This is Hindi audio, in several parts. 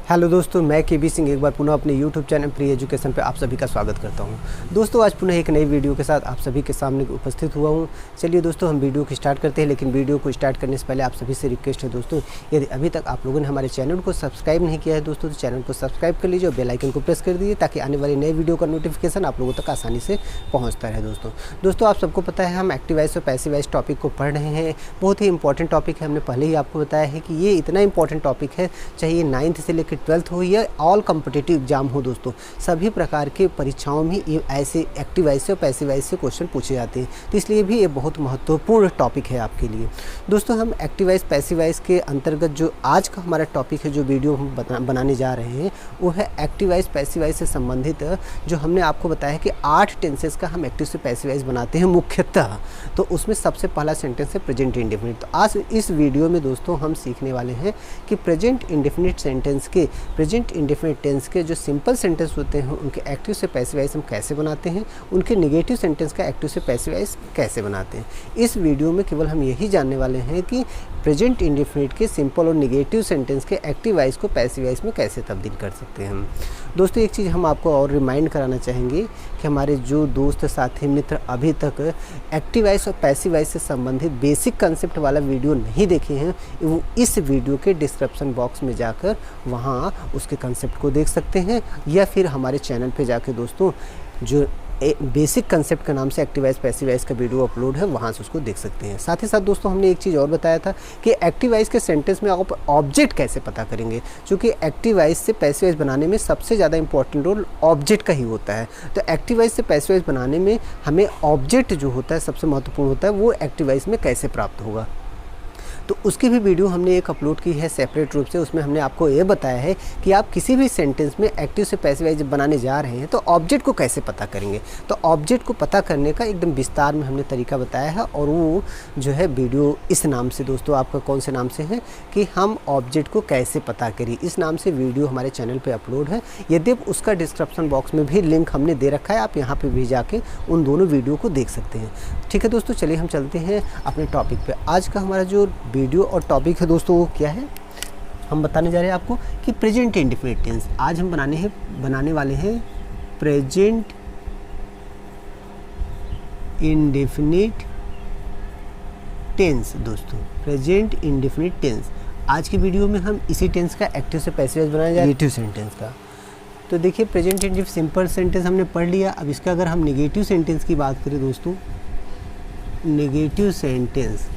हेलो दोस्तों, मैं केबी सिंह एक बार पुनः अपने यूट्यूब चैनल प्री एजुकेशन पे आप सभी का स्वागत करता हूं। दोस्तों आज पुनः एक नई वीडियो के साथ आप सभी के सामने उपस्थित हुआ हूं। चलिए दोस्तों हम वीडियो को स्टार्ट करते हैं, लेकिन वीडियो को स्टार्ट करने से पहले आप सभी से रिक्वेस्ट है दोस्तों, यदि अभी तक आप लोगों ने हमारे चैनल को सब्सक्राइब नहीं किया है दोस्तों तो चैनल को सब्सक्राइब कर लीजिए और बेल आइकन को प्रेस कर दीजिए ताकि आने वाली नई वीडियो का नोटिफिकेशन आप लोगों तक आसानी से पहुँचता रहे। दोस्तों आप सबको पता है हम एक्टिव वॉइस और पैसिव वॉइस टॉपिक को पढ़ रहे हैं। बहुत ही इंपॉर्टेंट टॉपिक है, हमने पहले ही आपको बताया है कि ये इतना इंपॉर्टेंट टॉपिक है, चाहे ये 9th से लेकर 12th हो या ऑल कॉम्पिटिटिव एग्जाम हो दोस्तों, सभी प्रकार के परीक्षाओं में ये ऐसे एक्टिव वॉइस और पैसिव वॉइस से क्वेश्चन पूछे जाते हैं। तो इसलिए भी ये बहुत महत्वपूर्ण टॉपिक है आपके लिए। दोस्तों हम एक्टिव वॉइस पैसिव वॉइस के अंतर्गत जो आज का हमारा टॉपिक है, जो वीडियो हम बनाने जा रहे हैं वो है एक्टिव वॉइस पैसिव वॉइस से संबंधित। जो हमने आपको बताया कि 8 टेंसेस का हम एक्टिव से पैसिव वॉइस बनाते हैं मुख्यतः, तो उसमें सबसे पहला सेंटेंस है प्रेजेंट इंडेफिनिट। तो आज इस वीडियो में दोस्तों हम सीखने वाले हैं कि प्रेजेंट इंडेफिनिट सेंटेंस के प्रेजेंट इंडेफिनिट टेंस के जो सिंपल सेंटेंस होते हैं उनके एक्टिव से पैसिव वॉइस हम कैसे बनाते हैं, उनके नेगेटिव सेंटेंस का एक्टिव से पैसिव वॉइस कैसे बनाते हैं। इस वीडियो में केवल हम यही जानने वाले हैं कि प्रेजेंट इंडेफिनिट के सिंपल और नेगेटिव सेंटेंस के एक्टिव वॉइस को पैसिव वॉइस में कैसे तब्दील कर सकते हैं हम। दोस्तों एक चीज़ हम आपको और रिमाइंड कराना चाहेंगे कि हमारे जो दोस्त साथी मित्र अभी तक एक्टिव वॉइस और पैसिव वॉइस से संबंधित बेसिक कंसेप्ट वाला वीडियो नहीं देखे हैं, वो इस वीडियो के डिस्क्रिप्शन बॉक्स में जाकर वहाँ उसके कंसेप्ट को देख सकते हैं, या फिर हमारे चैनल पे जाकर दोस्तों जो बेसिक कंसेप्ट के नाम से एक्टिव वॉइस पैसिव वॉइस का वीडियो अपलोड है वहाँ से उसको देख सकते हैं। साथ ही साथ दोस्तों हमने एक चीज़ और बताया था कि एक्टिव वॉइस के सेंटेंस में आप ऑब्जेक्ट कैसे पता करेंगे, क्योंकि एक्टिव वॉइस से पैसिव वॉइस बनाने में सबसे ज़्यादा इंपॉर्टेंट रोल ऑब्जेक्ट का ही होता है। तो एक्टिव वॉइस से पैसिव वॉइस बनाने में हमें ऑब्जेक्ट जो होता है सबसे महत्वपूर्ण होता है, वो एक्टिव वॉइस में कैसे प्राप्त होगा, तो उसकी भी वीडियो हमने एक अपलोड की है सेपरेट रूप से। उसमें हमने आपको ये बताया है कि आप किसी भी सेंटेंस में एक्टिव से पैसिव वॉइस बनाने जा रहे हैं तो ऑब्जेक्ट को कैसे पता करेंगे। तो ऑब्जेक्ट को पता करने का एकदम विस्तार में हमने तरीका बताया है, और वो जो है वीडियो इस नाम से दोस्तों, आपका कौन से नाम से है कि हम ऑब्जेक्ट को कैसे पता करें, इस नाम से वीडियो हमारे चैनल पर अपलोड है। यदि उसका डिस्क्रिप्शन बॉक्स में भी लिंक हमने दे रखा है, आप यहाँ पर भी जाके उन दोनों वीडियो को देख सकते हैं। ठीक है दोस्तों, चलिए हम चलते हैं अपने टॉपिक पे। आज का हमारा जो वीडियो और टॉपिक है दोस्तों वो क्या है, हम बताने जा रहे हैं आपको कि प्रेजेंट इंडेफिनिट टेंस। आज हम बनाने वाले हैं प्रेजेंट इंडेफिनिट टेंस। दोस्तों प्रेजेंट इंडेफिनिट टेंस आज की वीडियो में हम इसी टेंस का एक्टिव से पैसिव वॉइस बनाने जा रहे हैं, नेगेटिव सेंटेंस का। तो देखिए प्रेजेंट इंडेफिनिट सिंपल सेंटेंस हमने पढ़ लिया। अब इसका अगर हम नेगेटिव सेंटेंस की बात करें दोस्तों, नेगेटिव सेंटेंस,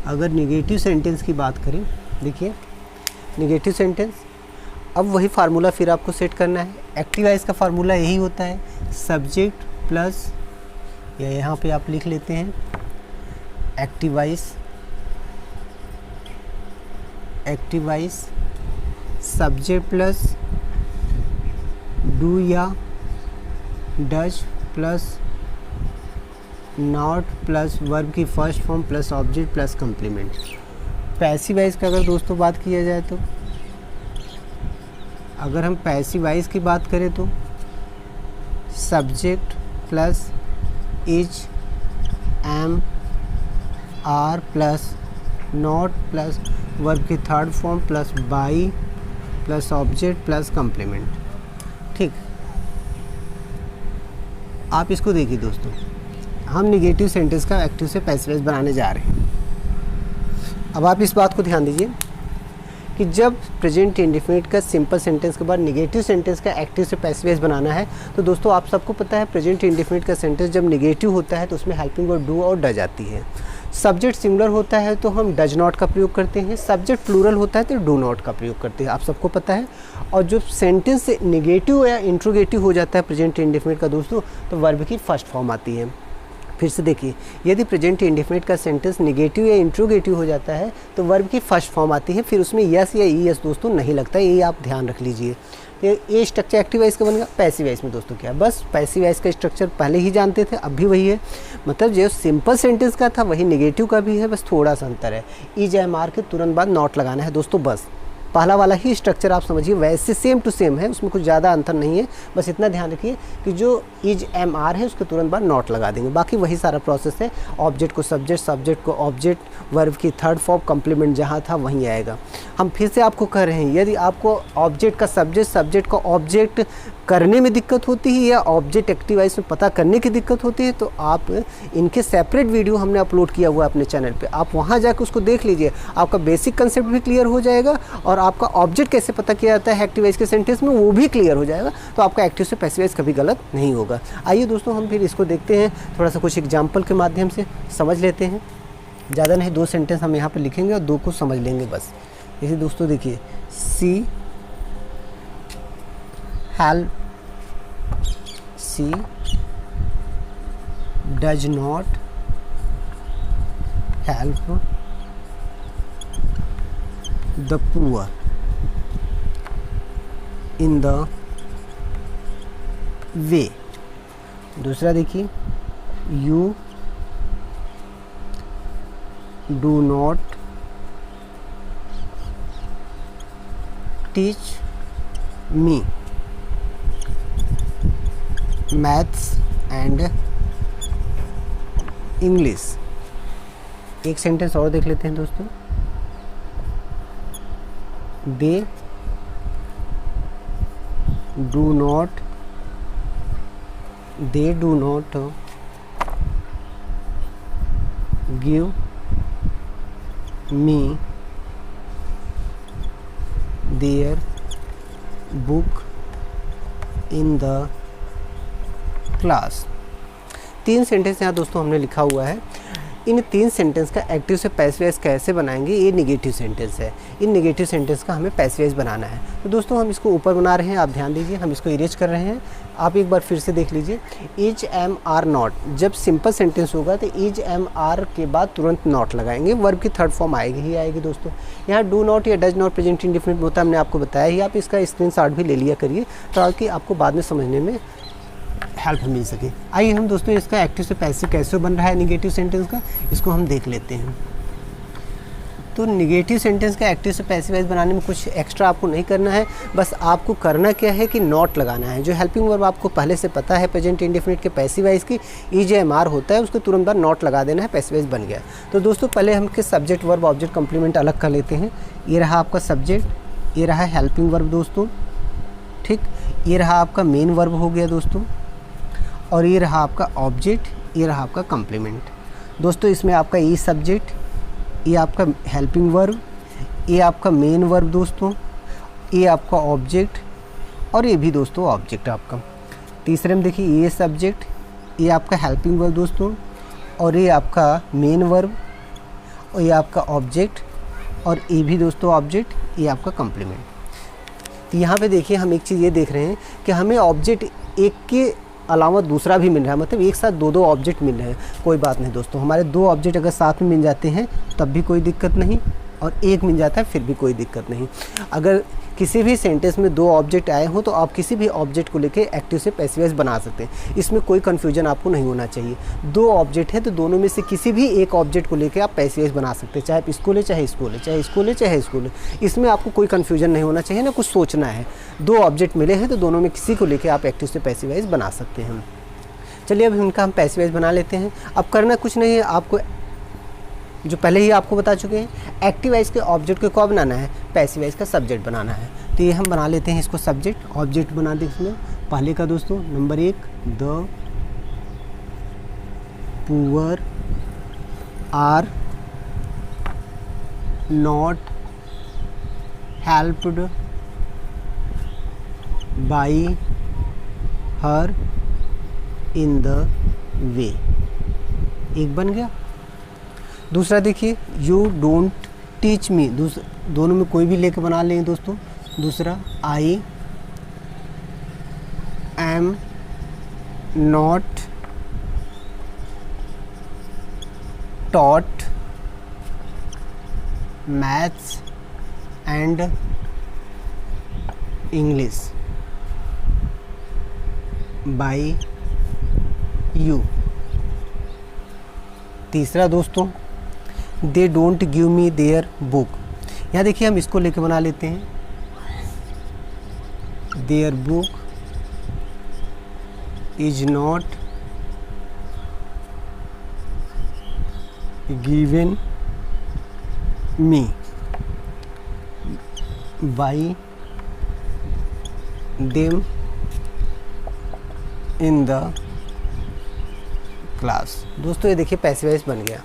अगर नेगेटिव सेंटेंस की बात करें, देखिए नेगेटिव सेंटेंस, अब वही फार्मूला फिर आपको सेट करना है। एक्टिव वॉइस का फार्मूला यही होता है, सब्जेक्ट प्लस, या यहाँ पे आप लिख लेते हैं active voice subject plus do या does plus not plus verb की first form plus object plus complement. Passive voice का अगर दोस्तों बात किया जाए तो, अगर हम पैसिव वॉइस की बात करें तो subject plus is, am, are plus not plus verb की third form plus by plus object plus complement. ठीक, आप इसको देखिए दोस्तों, हम नेगेटिव सेंटेंस का एक्टिव से पैसिव वॉइस बनाने जा रहे हैं। अब आप इस बात को ध्यान दीजिए कि जब प्रेजेंट इंडेफिनिट का सिंपल सेंटेंस के बाद नेगेटिव सेंटेंस का एक्टिव से पैसिव वॉइस बनाना है, तो दोस्तों आप सबको पता है प्रेजेंट इंडेफिनिट का सेंटेंस जब नेगेटिव होता है तो उसमें हेल्पिंग वर्ब डू और डज आती है। सब्जेक्ट सिंगुलर होता है तो हम डज नॉट का प्रयोग करते हैं, सब्जेक्ट प्लूरल होता है तो डू नॉट का प्रयोग करते हैं, आप सबको पता है। और जो सेंटेंस से नेगेटिव या इंट्रोगेटिव हो जाता है प्रेजेंट इंडेफिनिट का दोस्तों, तो वर्ब की फर्स्ट फॉर्म आती है। फिर से देखिए, यदि प्रेजेंट इंडेफिनिट का सेंटेंस नेगेटिव या इंट्रोगेटिव हो जाता है तो वर्ब की फर्स्ट फॉर्म आती है, फिर उसमें यस या ई एस दोस्तों नहीं लगता है, ये आप ध्यान रख लीजिए। ये स्ट्रक्चर एक्टिव वॉइस का बनेगा। पैसिव वॉइस में दोस्तों क्या, बस पैसिव वॉइस का स्ट्रक्चर पहले ही जानते थे, अब भी वही है। मतलब जो सिंपल सेंटेंस का था वही नेगेटिव का भी है, बस थोड़ा सा अंतर है। ई एम आर के तुरंत बाद नॉट लगाना है दोस्तों, बस पहला वाला ही स्ट्रक्चर आप समझिए वैसे सेम टू सेम है, उसमें कुछ ज़्यादा अंतर नहीं है। बस इतना ध्यान रखिए कि जो इज एम आर है उसके तुरंत बाद नॉट लगा देंगे, बाकी वही सारा प्रोसेस है। ऑब्जेक्ट को सब्जेक्ट, सब्जेक्ट को ऑब्जेक्ट, वर्ब की थर्ड फॉर्म कम्प्लीमेंट जहाँ था वहीं आएगा। हम फिर से आपको कह रहे हैं, यदि आपको ऑब्जेक्ट का सब्जेक्ट, सब्जेक्ट का ऑब्जेक्ट करने में दिक्कत होती है या ऑब्जेक्ट एक्टिवाइज में पता करने की दिक्कत होती है, तो आप इनके सेपरेट वीडियो हमने अपलोड किया हुआ है अपने चैनल पे, आप वहाँ जाकर उसको देख लीजिए। आपका बेसिक कंसेप्ट भी क्लियर हो जाएगा और आपका ऑब्जेक्ट कैसे पता किया जाता है एक्टिवाइज के सेंटेंस में वो भी क्लियर हो जाएगा। तो आपका एक्टिव से पैसिवाइज कभी गलत नहीं होगा। आइए दोस्तों हम फिर इसको देखते हैं, थोड़ा सा कुछ एग्जाम्पल के माध्यम से समझ लेते हैं। ज़्यादा नहीं, 2 सेंटेंस हम यहाँ पर लिखेंगे और 2 को समझ लेंगे बस। जैसे दोस्तों देखिए, she does not help the poor in the way. दूसरा देखिए, you do not teach me maths and English. एक सेंटेंस और देख लेते हैं दोस्तों, they do not give me their book in the class. 3 sentence यहाँ दोस्तों हमने लिखा हुआ है। इन 3 सेंटेंस का एक्टिव से पैसिवाइज कैसे बनाएंगे, ये नेगेटिव सेंटेंस है। इन नेगेटिव सेंटेंस का हमें पैसिवाइज बनाना है। तो दोस्तों हम इसको ऊपर बना रहे हैं, आप ध्यान दीजिए, हम इसको इरेज कर रहे हैं। आप एक बार फिर से देख लीजिए, इज एम आर नॉट, जब सिंपल सेंटेंस होगा तो इज एम आर के बाद तुरंत नॉट लगाएंगे, वर्ब की थर्ड फॉर्म आएगी ही आएगी दोस्तों। यहाँ डू नॉट या डज नॉट प्रेजेंट इंडेफिनिट होता है, हमने आपको बताया ही। आप इसका स्क्रीनशॉट भी ले लिया करिए ताकि आपको बाद में समझने में हेल्प मिल सके। आइए हम दोस्तों इसका एक्टिव से पैसिव कैसे बन रहा है नेगेटिव सेंटेंस का, इसको हम देख लेते हैं। तो नेगेटिव सेंटेंस का एक्टिव से पैसिवाइज बनाने में कुछ एक्स्ट्रा आपको नहीं करना है, बस आपको करना क्या है कि नॉट लगाना है। जो हेल्पिंग वर्ब आपको पहले से पता है प्रेजेंट इंडेफिनिट के पैसिवाइज की इज एम आर होता है, उसको तुरंत बाद नॉट लगा देना है, पैसिवाइज बन गया। तो दोस्तों पहले हम के सब्जेक्ट वर्ब ऑब्जेक्ट कम्प्लीमेंट अलग कर लेते हैं। ये रहा आपका सब्जेक्ट, ये रहा हेल्पिंग वर्ब दोस्तों, ठीक। ये रहा आपका मेन वर्ब हो गया दोस्तों, और ये रहा आपका ऑब्जेक्ट, ये रहा आपका कम्प्लीमेंट। दोस्तों इसमें आपका ये सब्जेक्ट, ये आपका हेल्पिंग वर्ब, ये आपका मेन वर्ब दोस्तों, ये आपका ऑब्जेक्ट और ये भी दोस्तों ऑब्जेक्ट आपका। तीसरे में देखिए, ये सब्जेक्ट, ये आपका हेल्पिंग वर्ब दोस्तों, और ये आपका मेन वर्ब, और ये आपका ऑब्जेक्ट, और ये भी दोस्तों ऑब्जेक्ट, ये आपका कम्प्लीमेंट। तो यहाँ पे देखिए हम एक चीज़ ये देख रहे हैं कि हमें ऑब्जेक्ट एक के अलावा दूसरा भी मिल रहा है, मतलब एक साथ 2 ऑब्जेक्ट मिल रहे हैं। कोई बात नहीं दोस्तों, हमारे 2 ऑब्जेक्ट अगर साथ में मिल जाते हैं तब भी कोई दिक्कत नहीं, और एक मिल जाता है फिर भी कोई दिक्कत नहीं। अगर किसी भी सेंटेंस में 2 ऑब्जेक्ट आए हों तो आप किसी भी ऑब्जेक्ट को लेके एक्टिव से पैसिवाइज बना सकते हैं, इसमें कोई कन्फ्यूजन आपको नहीं होना चाहिए। 2 ऑब्जेक्ट है तो दोनों में से किसी भी एक ऑब्जेक्ट को लेके आप पैसिवाइज बना सकते हैं, चाहे आप इसको ले चाहे इसको ले, चाहे इसको ले चाहे इसको ले। इसमें आपको कोई कन्फ्यूजन नहीं होना चाहिए, ना कुछ सोचना है। 2 ऑब्जेक्ट मिले हैं तो दोनों में किसी को लेकर आप एक्टिव से पैसिवाइज बना सकते हैं। चलिए अब इनका हम पैसिवाइज बना लेते हैं। अब करना कुछ नहीं है, आपको जो पहले ही आपको बता चुके हैं, एक्टिवाइज के ऑब्जेक्ट को कब बनाना है, पैसिवाइज का सब्जेक्ट बनाना है। तो ये हम बना लेते हैं इसको सब्जेक्ट ऑब्जेक्ट बना दें। इसमें पहले का दोस्तों नंबर 1, the poor are not helped by her in the way, एक बन गया। दूसरा देखिए, यू डोंट टीच मी, दोनों में कोई भी लेके बना लेंगे दोस्तों। दूसरा, I am not taught maths and English by you. तीसरा दोस्तों, they don't give me their book, यहाँ देखिए हम इसको लेके बना लेते हैं, their book is not given me by them in the class. दोस्तों ये देखिए पैसिव वॉइस बन गया।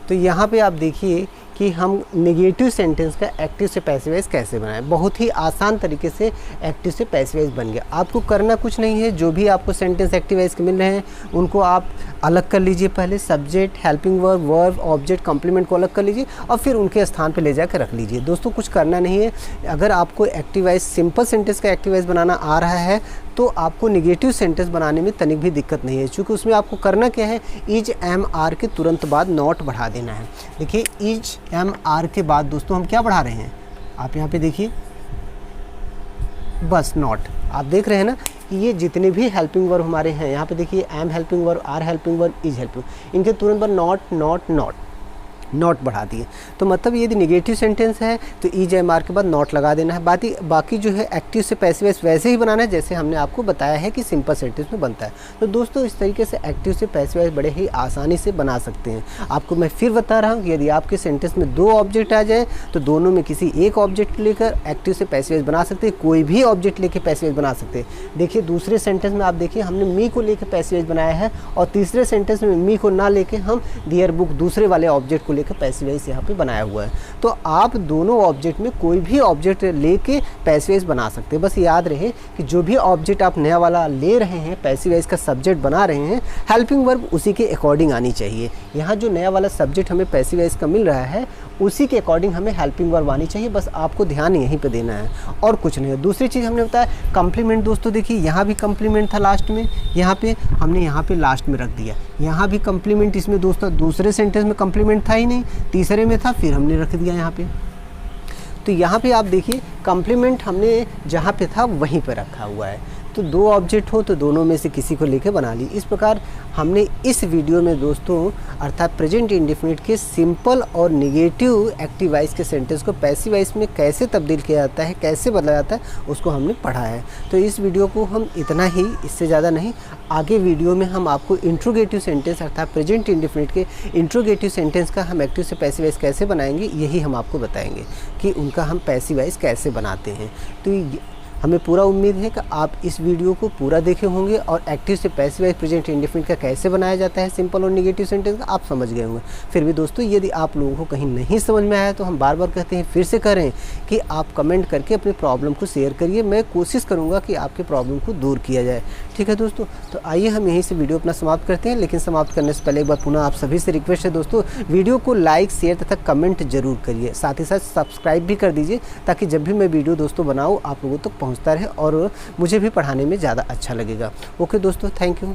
तो यहाँ पे आप देखिए कि हम नेगेटिव सेंटेंस का एक्टिव से पैसिव वॉइस कैसे बनाएं। बहुत ही आसान तरीके से एक्टिव से पैसिव वॉइस बन गया। आपको करना कुछ नहीं है, जो भी आपको सेंटेंस एक्टिव वॉइस के मिल रहे हैं उनको आप अलग कर लीजिए। पहले subject, helping verb, verb, object, complement को अलग कर लीजिए और फिर उनके स्थान पे ले जाकर रख लीजिए। दोस्तों कुछ करना नहीं है। अगर आपको एक्टिव वॉइस, सिंपल सेंटेंस का एक्टिव वॉइस बनाना आ रहा है तो आपको नेगेटिव सेंटेंस बनाने में तनिक भी दिक्कत नहीं है, क्योंकि उसमें आपको करना क्या है, इज एम आर के तुरंत बाद नॉट बढ़ा देना है। देखिए इज एम आर के बाद दोस्तों हम क्या बढ़ा रहे हैं, आप यहाँ पे देखिए बस नॉट। आप देख रहे हैं ना कि ये जितने भी हेल्पिंग वर्ब हमारे हैं, यहाँ पे देखिए am helping verb, are helping verb, is helping, इनके तुरंत बाद नॉट नॉट नॉट नॉट बढ़ा दिए। तो मतलब यदि नेगेटिव सेंटेंस है तो इज एम आर के बाद नॉट लगा देना है। बाकी जो है एक्टिव से पैसिव वॉइस वैसे ही बनाना है जैसे हमने आपको बताया है कि सिंपल सेंटेंस में बनता है। तो दोस्तों इस तरीके से एक्टिव से पैसिव वॉइस बड़े ही आसानी से बना सकते हैं। आपको मैं फिर बता रहा हूँ कि यदि आपके सेंटेंस में 2 ऑब्जेक्ट आ जाए तो दोनों में किसी एक ऑब्जेक्ट लेकर एक्टिव से पैसिव वॉइस बना सकते हैं, कोई भी ऑब्जेक्ट लेकर पैसिव वॉइस बना सकते हैं। देखिए दूसरे सेंटेंस में आप देखिए हमने मी को लेकर पैसिव वॉइस बनाया है और तीसरे सेंटेंस में मी को ना लेके हम देयर बुक दूसरे वाले ऑब्जेक्ट को लेकर पैसिव वॉइस यहाँ पे बनाया हुआ है। तो आप दोनों ऑब्जेक्ट में कोई भी ऑब्जेक्ट लेके पैसिव वॉइस बना सकते हैं। बस याद रहे कि जो भी ऑब्जेक्ट आप नया वाला ले रहे हैं, पैसिव वॉइस का सब्जेक्ट बना रहे हैं, हेल्पिंग वर्ब उसी के अकॉर्डिंग आनी चाहिए। यहाँ जो नया वाला सब्जेक्ट हमें पैसिव वॉइस का मिल रहा है उसी के अकॉर्डिंग हमें हेल्पिंग वर्ब आनी चाहिए। बस आपको ध्यान यहीं पे देना है और कुछ नहीं है। दूसरी चीज़ हमने बताया कम्प्लीमेंट। दोस्तों देखिए यहाँ भी कम्प्लीमेंट था लास्ट में, यहाँ पे हमने यहाँ पे लास्ट में रख दिया। यहाँ भी कम्प्लीमेंट, इसमें दोस्तों दूसरे सेंटेंस में कम्प्लीमेंट था ही नहीं, तीसरे में था, फिर हमने रख दिया यहाँ पे। तो यहाँ पे आप देखिए कम्प्लीमेंट हमने जहाँ पे था वहीं पे रखा हुआ है। तो 2 ऑब्जेक्ट हो तो दोनों में से किसी को लेके बना ली। इस प्रकार हमने इस वीडियो में दोस्तों अर्थात प्रेजेंट इंडेफिनिट के सिंपल और नेगेटिव एक्टिव वॉइस के सेंटेंस को पैसिव वॉइस में कैसे तब्दील किया जाता है, कैसे बदला जाता है, उसको हमने पढ़ा है। तो इस वीडियो को हम इतना ही, इससे ज़्यादा नहीं। आगे वीडियो में हम आपको इंट्रोगेटिव सेंटेंस अर्थात प्रेजेंट इंडेफिनिट के इंट्रोगेटिव सेंटेंस का हम एक्टिव से पैसिव वॉइस कैसे बनाएंगे, यही हम आपको बताएंगे कि उनका हम पैसिव वॉइस कैसे बनाते हैं। तो हमें पूरा उम्मीद है कि आप इस वीडियो को पूरा देखे होंगे और एक्टिव से पैसिव वॉइस प्रेजेंट इंडेफिनिट का कैसे बनाया जाता है सिंपल और नेगेटिव सेंटेंस आप समझ गए होंगे। फिर भी दोस्तों यदि आप लोगों को कहीं नहीं समझ में आया तो हम बार बार कहते हैं, फिर से करें कि आप कमेंट करके अपनी प्रॉब्लम को शेयर करिए। मैं कोशिश करूँगा कि आपके प्रॉब्लम को दूर किया जाए। ठीक है दोस्तों, तो आइए हम यहीं से वीडियो अपना समाप्त करते हैं। लेकिन समाप्त करने से पहले एक बार पुनः आप सभी से रिक्वेस्ट है दोस्तों, वीडियो को लाइक, शेयर तथा कमेंट जरूर करिए। साथ ही साथ सब्सक्राइब भी कर दीजिए ताकि जब भी मैं वीडियो दोस्तों बनाऊँ आप लोगों तक पहुँचता रहे और मुझे भी पढ़ाने में ज़्यादा अच्छा लगेगा। ओके दोस्तों, थैंक यू।